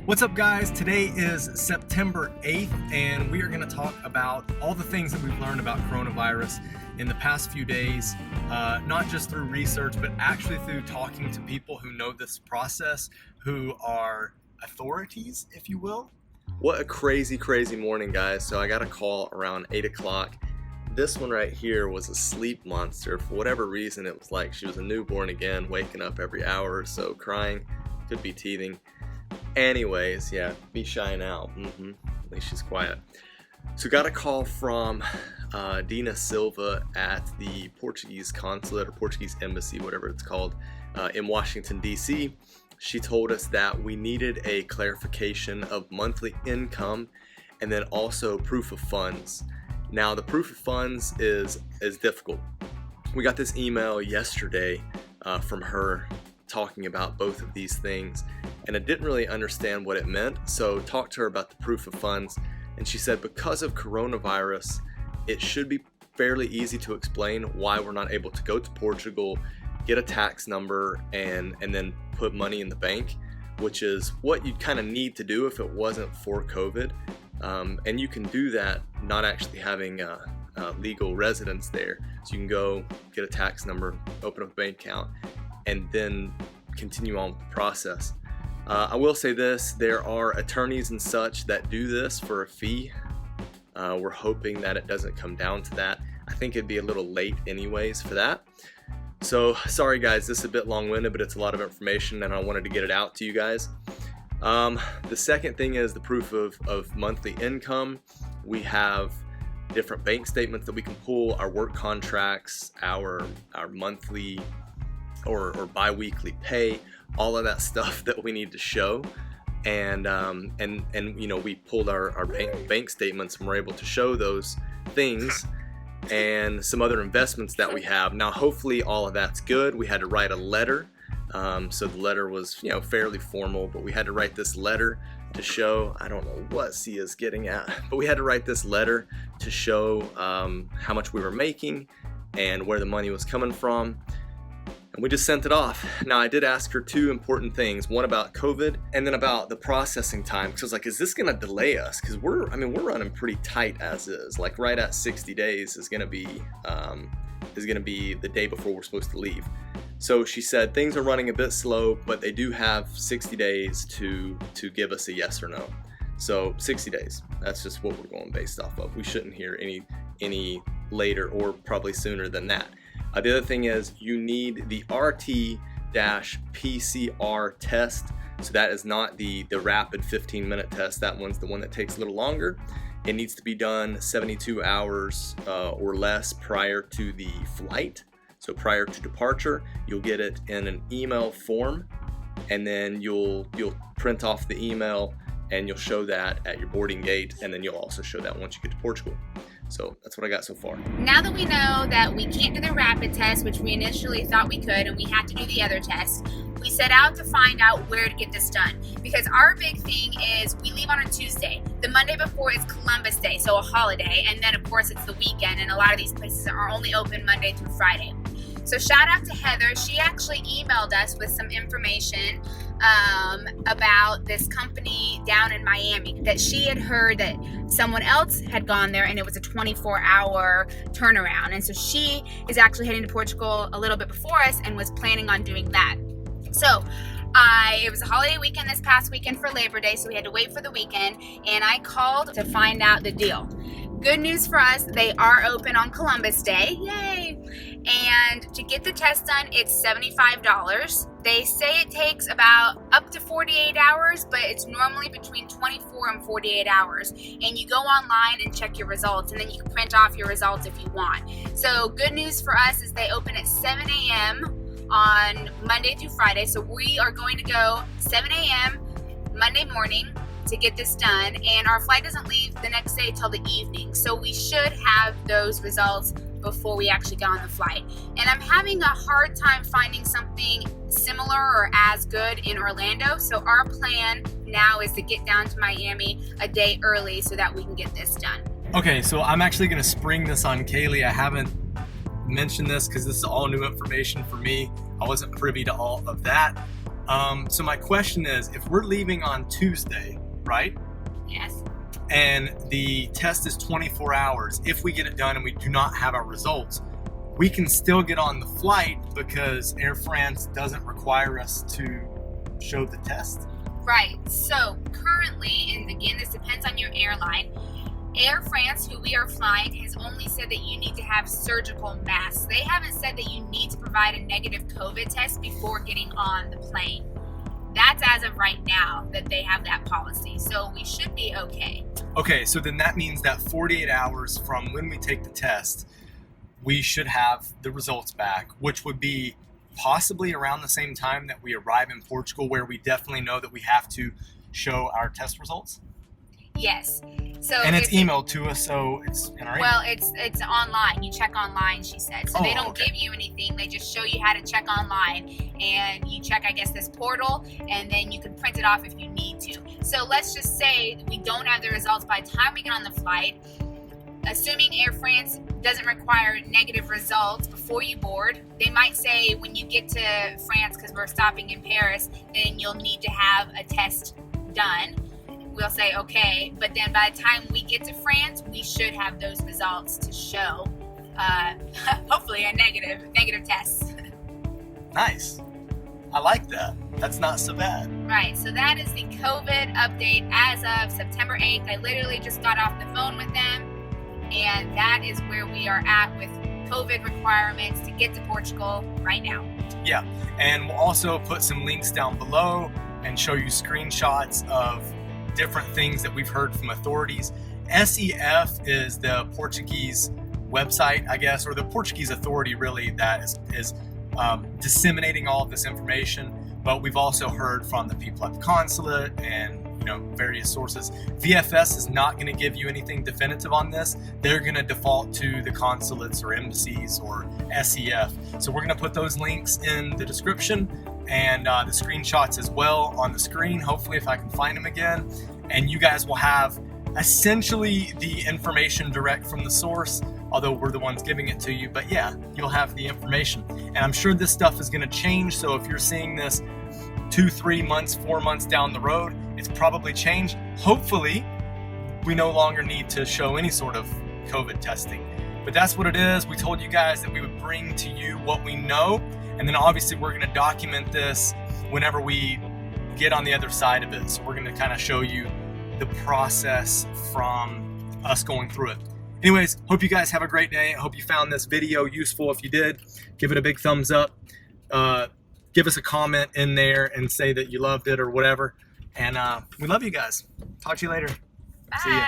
What's up, guys? Today is September 8th, and we are going to talk about all the things that we've learned about coronavirus in the past few days, not just through research, but actually through talking to people who know this process, who are authorities, if you will. What a crazy morning, guys. So I got a call around 8 o'clock. This one right here was a sleep monster. For whatever reason, it was like she was a newborn again, waking up every hour or so, crying, could be teething. Anyways, yeah, be shy now. At least she's quiet. So got a call from Dina Silva at the Portuguese consulate or Portuguese embassy, whatever it's called, in Washington, D.C. She told us that we needed a clarification of monthly income and then also proof of funds. Now, the proof of funds is difficult. We got this email yesterday from her talking about both of these things, and I didn't really understand what it meant, so talked to her about the proof of funds, and she said because of coronavirus, it should be fairly easy to explain why we're not able to go to Portugal, get a tax number, and then put money in the bank, which is what you'd kind of need to do if it wasn't for COVID. And you can do that not actually having a legal residence there. So you can go get a tax number, open up a bank account, and then continue on with the process. I will say this, there are attorneys and such that do this for a fee. We're hoping that it doesn't come down to that. I think it'd be a little late anyways for that. So sorry guys, this is a bit long-winded, but it's a lot of information and I wanted to get it out to you guys. The second thing is the proof of monthly income. We have different bank statements that we can pull, our work contracts, our monthly or bi-weekly pay, all of that stuff that we need to show. And you know, we pulled our bank statements and we're able to show those things and some other investments that we have. Now, hopefully all of that's good. We had to write a letter. So the letter was, you know, fairly formal, but we had to write this letter to show, I don't know what Sia's getting at, but we had to write this letter to show how much we were making and where the money was coming from. And we just sent it off. Now, I did ask her two important things, one about COVID and then about the processing time. Because I was like, is this gonna delay us? Because we're running pretty tight as is. Like right at 60 days is gonna be the day before we're supposed to leave. So she said things are running a bit slow, but they do have 60 days to give us a yes or no. So 60 days, that's just what we're going based off of. We shouldn't hear any later or probably sooner than that. The other thing is you need the RT-PCR test. So that is not the rapid 15-minute test. That one's the one that takes a little longer. It needs to be done 72 hours or less prior to the flight. So prior to departure, you'll get it in an email form, and then you'll print off the email and you'll show that at your boarding gate, and then you'll also show that once you get to Portugal. So that's what I got so far. Now that we know that we can't do the rapid test, which we initially thought we could, and we had to do the other test, we set out to find out where to get this done. Because our big thing is we leave on a Tuesday. The Monday before is Columbus Day, so a holiday, and then of course it's the weekend, and a lot of these places are only open Monday through Friday. So shout out to Heather. She actually emailed us with some information about this company down in Miami that she had heard that someone else had gone there and it was a 24-hour turnaround. And so she is actually heading to Portugal a little bit before us and was planning on doing that. So it was a holiday weekend this past weekend for Labor Day, so we had to wait for the weekend, and I called to find out the deal. Good news for us, they are open on Columbus Day, yay! And to get the test done, it's $75. They say it takes about up to 48 hours, but it's normally between 24 and 48 hours. And you go online and check your results, and then you can print off your results if you want. So good news for us is they open at 7 a.m. on Monday through Friday. So we are going to go 7 a.m. Monday morning to get this done, and our flight doesn't leave the next day till the evening, so we should have those results before we actually get on the flight. And I'm having a hard time finding something similar or as good in Orlando, so our plan now is to get down to Miami a day early so that we can get this done. Okay, so I'm actually gonna spring this on Kaylee. I haven't mentioned this because this is all new information for me. I wasn't privy to all of that. So my question is, if we're leaving on Tuesday, right? Yes. And the test is 24 hours, if we get it done and we do not have our results, we can still get on the flight because Air France doesn't require us to show the test. Right. So currently, and again, this depends on your airline, Air France, who we are flying, has only said that you need to have surgical masks. They haven't said that you need to provide a negative COVID test before getting on the plane. That's as of right now that they have that policy. So we should be okay. Okay, so then that means that 48 hours from when we take the test, we should have the results back, which would be possibly around the same time that we arrive in Portugal, where we definitely know that we have to show our test results. Yes. So and it's emailed to us, so it's in our email. Well, it's online. You check online, she said. So they don't give you anything. They just show you how to check online, and you check, I guess, this portal, and then you can print it off if you need to. So let's just say we don't have the results by the time we get on the flight. Assuming Air France doesn't require negative results before you board, they might say when you get to France, because we're stopping in Paris, then you'll need to have a test done. We'll say okay, but then by the time we get to France, we should have those results to show, hopefully a negative test. Nice. I like that. That's not so bad. Right, so that is the COVID update as of September 8th. I literally just got off the phone with them, and that is where we are at with COVID requirements to get to Portugal right now. Yeah, and we'll also put some links down below and show you screenshots of different things that we've heard from authorities. SEF is the Portuguese website, I guess, or the Portuguese authority really that is disseminating all of this information. But we've also heard from the people at the consulate and various sources. VFS is not going to give you anything definitive on this. They're going to default to the consulates or embassies or SEF. So we're going to put those links in the description and the screenshots as well on the screen, hopefully, if I can find them again. And you guys will have essentially the information direct from the source, although we're the ones giving it to you. But yeah, you'll have the information. And I'm sure this stuff is going to change. So if you're seeing this 2, 3 months, 4 months down the road, it's probably changed. Hopefully, we no longer need to show any sort of COVID testing. But that's what it is. We told you guys that we would bring to you what we know. And then obviously we're going to document this whenever we get on the other side of it. So we're going to kind of show you the process from us going through it. Anyways, hope you guys have a great day. I hope you found this video useful. If you did, give it a big thumbs up. Give us a comment in there and say that you loved it or whatever. And we love you guys. Talk to you later. Bye. See ya.